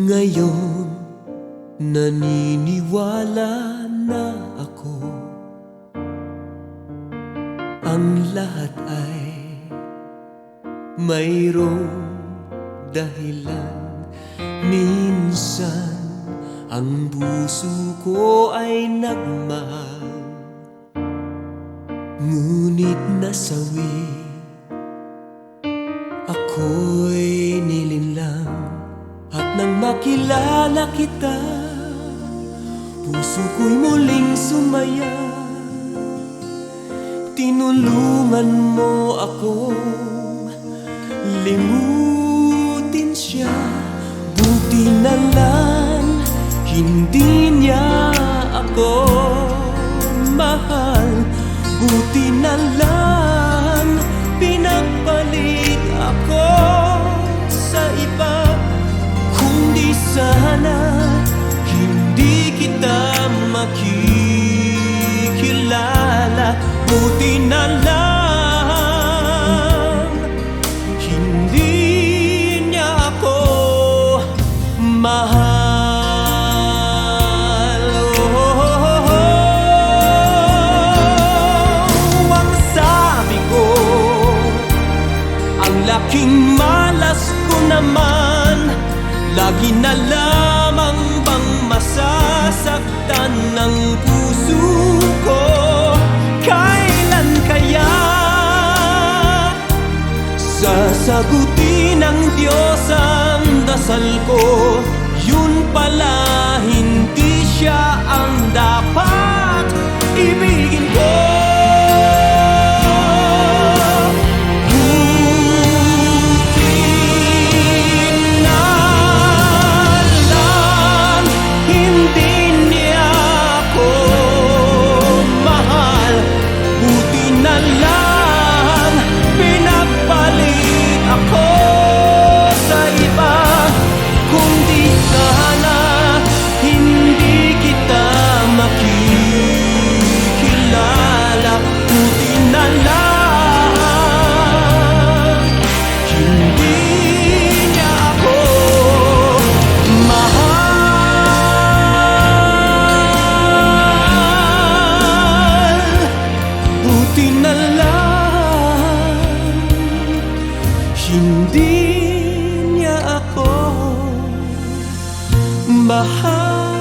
Ngayon, naniniwala na ako. Ang lahat ay mayroong dahilan. Minsan, ang puso ko ay nagmahal, ngunit nasawi. Ako'y nilinlang, at nang makilala kita, puso ko'y muling sumaya. Tinulungan mo akong limutin siya. Buti na lang hindi niya ako mahal. Buti na lang pinagpalit ako sa iba. Kung di sana hindi kita makikilala. Buti na lang hindi niya ako mahal. Ang sabi ko, ang laking malas ko naman. Lagi na lamang bang masasaktan ng puso ko? Kailan kaya sasagutin ng Diyos ang dasal ko? Yun pala, hindi siya ang dapat ibigin ko. Buti na lang hindi niya ako mahal.